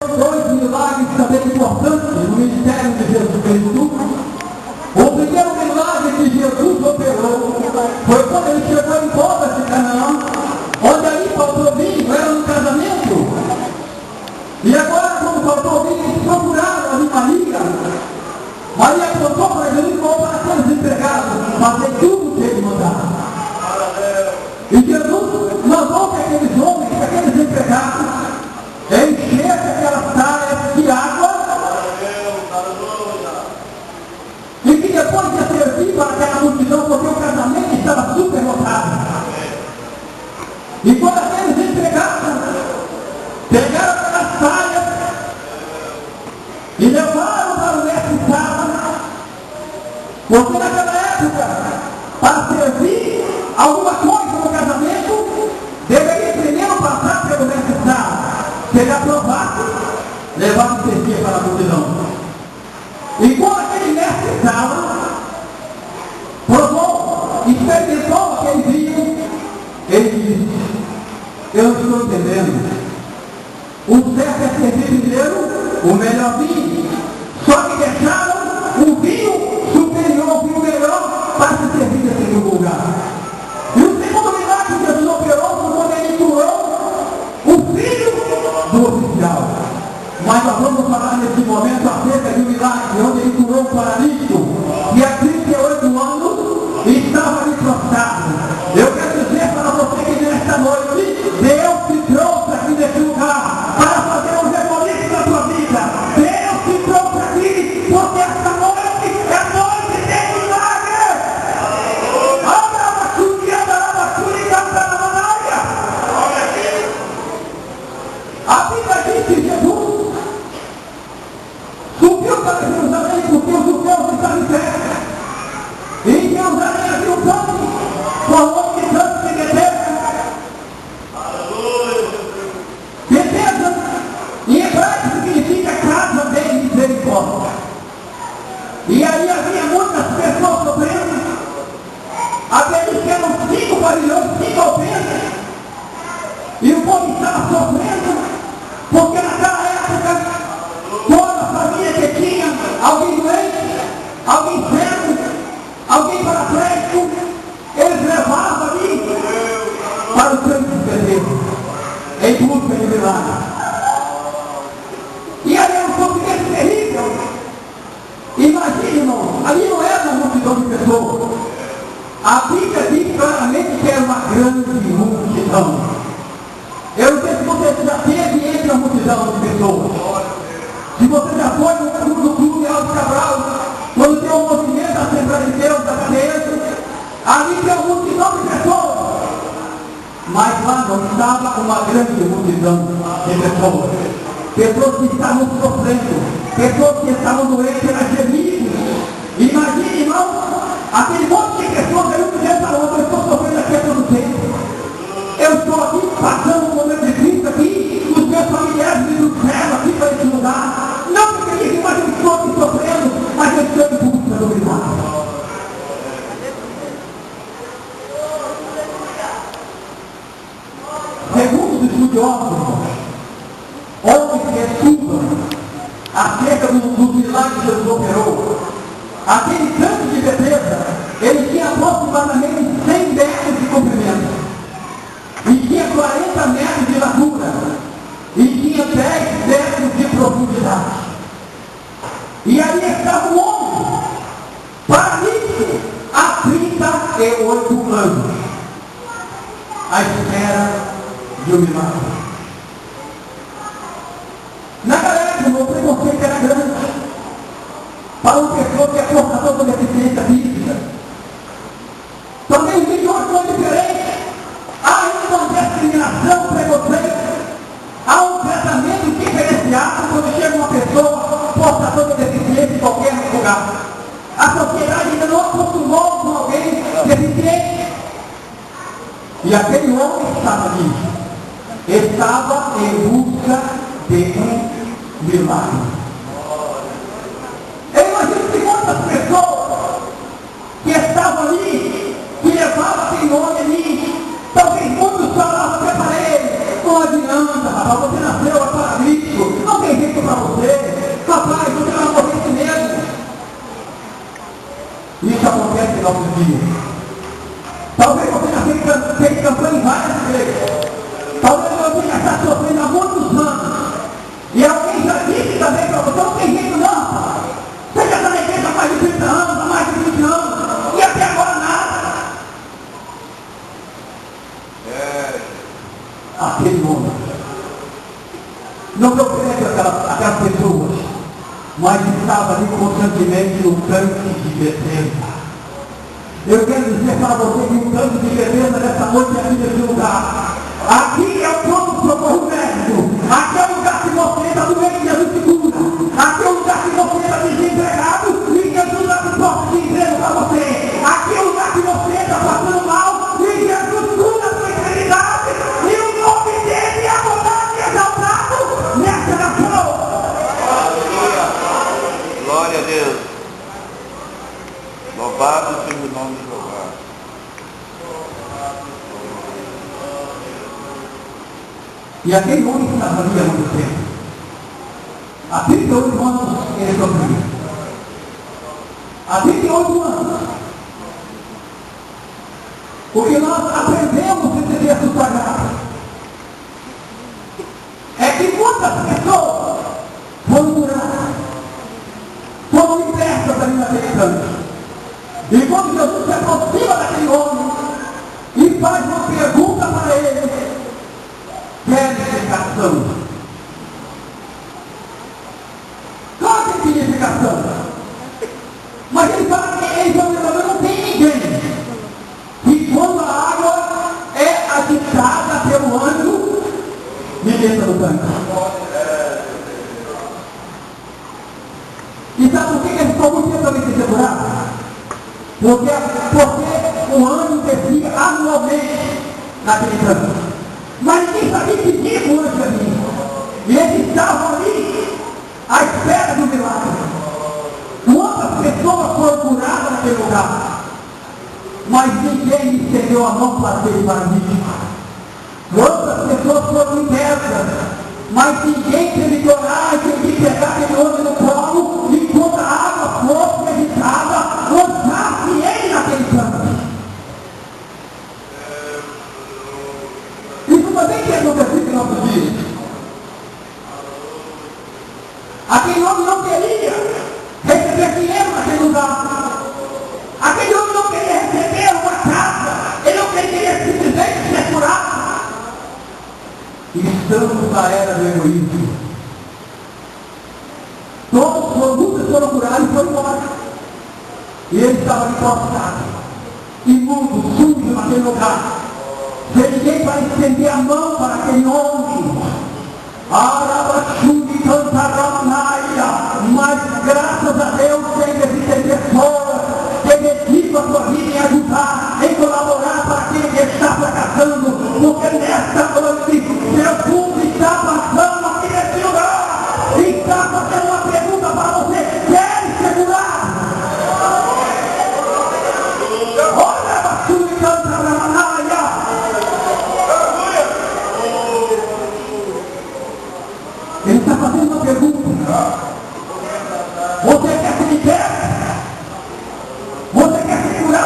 Dois milagres também importantes no ministério de Jesus Cristo. O primeiro milagre que Jesus operou foi quando ele chegou em Bodas de Canaã, onde ali faltou vinho, era um casamento. E agora, quando faltou vinho, eles procuraram ali Maria. Maria contou para Jesus e falou para aqueles empregados fazer tudo o que ele mandava. E Jesus mandou que aqueles homens, que aqueles empregados, enchessem aquelas talhas de água e que depois ia servir para aquela multidão, porque o casamento estava super lotado. E quando aqueles empregados pegaram aquelas talhas e levaram para o mestre Sala, porque naquela época, para servir alguma coisa no casamento, deveria primeiro passar pelo mestre Sala. Se ele aprovasse, levar o serviço para a multidão. E quando aquele mestre Sala provou, experimentou aquele vinho, ele disse: eu não estou entendendo. O certo é servir primeiro o melhor vinho. Só que deixaram o vinho superior, o vinho melhor, para se servir em segundo lugar. E o segundo milagre que Jesus operou foi quando ele curou o filho do oficial. Mas nós vamos falar nesse momento acerca de um milagre onde ele curou um paralítico que há 38 anos estava ali prostrado. Eu quero dizer para você que nesta noite Deus te trouxe aqui nesse lugar para fazer um reboliço na tua vida. Deus te trouxe aqui porque esta noite é noite de milagre. A Bíblia diz que Jesus subiu para Jerusalém porque os judeus estavam em festa. E em Jerusalém havia um campo com o nome de Santo de Betesda. Betesda, em hebraico, significa casa de misericórdia. E aí havia muitas pessoas sofrendo. Aqueles que eram 5 pavilhões, 5 alpendres. E o povo estava sofrendo. Porque naquela época, toda família que tinha alguém doente, alguém cego, alguém paraplégico, eles levavam ali para o campo de Betesda, em busca de milagre. E ali era um sofrimento terrível. Imagine, irmão, ali não era uma multidão de pessoas. A Bíblia diz claramente que era uma grande multidão. Eu não sei se você já esteve entre a multidão de pessoas. Se você já foi no clube Alto Cabral, quando tem um movimento da Assembleia de Deus, da cadeia, ali tem uma multidão de pessoas. Mas lá não estava uma grande multidão de pessoas. Pessoas que estavam sofrendo, pessoas que estavam doentes, eram gemidos. Imagine, irmão, aquele monte de pessoas, aí um dia para outro, eu estou sofrendo aqui há todo tempo. Eu estou aqui passando um momento de Cristo aqui, os meus familiares me trouxeram aqui para esse lugar. Não porque eu diga, mas eu estou aqui sofrendo, mas eu estou em busca do milagre. Segundo os estudiosos, homens que estudam acerca dos milagres que Jesus operou, aquele campo de Betesda, ele tinha aproximadamente 100 metros de comprimento. E tinha 40 metros de largura. E tinha 10 metros de profundidade. E ali estava um homem paralítico há 38 anos. À espera de um milagre. Naquela época o preconceito era grande. Para uma pessoa que é portadora de deficiência física. Também os idiomas são diferentes. Há uma discriminação, preconceito. Há um tratamento diferenciado quando chega uma pessoa portadora de deficiência em qualquer lugar. A sociedade ainda não acostumou com alguém deficiente. E aquele homem estava ali. Estava em busca de um milagre. Eu imagino que quantas pessoas que estavam ali, que levavam aquele homem ali, talvez muitos falavam até para ele: não adianta, rapaz, você nasceu paralítico, não tem nesse nosso dia. Talvez você já fez campanha em várias igrejas. Talvez você já está sofrendo há muitos anos. E alguém já disse também para você, não tem jeito não. Você já está na igreja há mais de 30 anos, há mais de 20 anos, e até agora nada. Aquele homem não me oferece aquelas pessoas, mas estava ali constantemente no tanque de Betesda. Eu quero dizer para você que o tanque de Betesda nessa noite é aqui nesse lugar. Aqui é o ponto de socorro médico. Aqui é o lugar que você está doente e Jesus segura. Aqui é o lugar que você está desempregado e Jesus abre porta de emprego para você. Aqui é o lugar que você está passando mal e Jesus cura a sua eternidade. E o nome dele é adorado e exaltado nessa nação. Aleluia. Glória a Deus. Louvado seja o nome de Jeová. E aquele homem estava ali há muito tempo. Há 38 anos ele sofria. Há 38 anos. O que nós aprendemos nesse texto sagrado é que muitas pessoas foram curadas, foram libertas ali naquele canto. E quando Jesus se aproxima daquele homem e faz uma pergunta para ele, quer explicação? Qual é a significação? Mas ele fala que ele também não tem ninguém. E quando a água é agitada pelo anjo, ninguém está no tanque. E sabe por que ele ficou muito tempo também sem segurar? Porque o anjo descia anualmente naquele tanque. Mas ninguém sabia que tinha o anjo ali. E eles estavam ali à espera do milagre. Quantas pessoas foram curadas naquele lugar? Mas ninguém estendeu a mão para aquele paralítico. Quantas pessoas foram libertas? Mas ninguém teve coragem de pegar aquele homem no colo e quando a água fosse agitada, lançasse ele naquele canto. Isso também tem acontecido em nossos dias. Aquele homem não queria receber dinheiro naquele lugar. Aquele homem não queria receber uma casa. Ele não queria simplesmente ser curado. Estamos na era do egoísmo. Muitos foram curados e foram embora. E ele estava ali prostrado, imundo, sujo naquele lugar. Sem ninguém para estender a mão para aquele homem.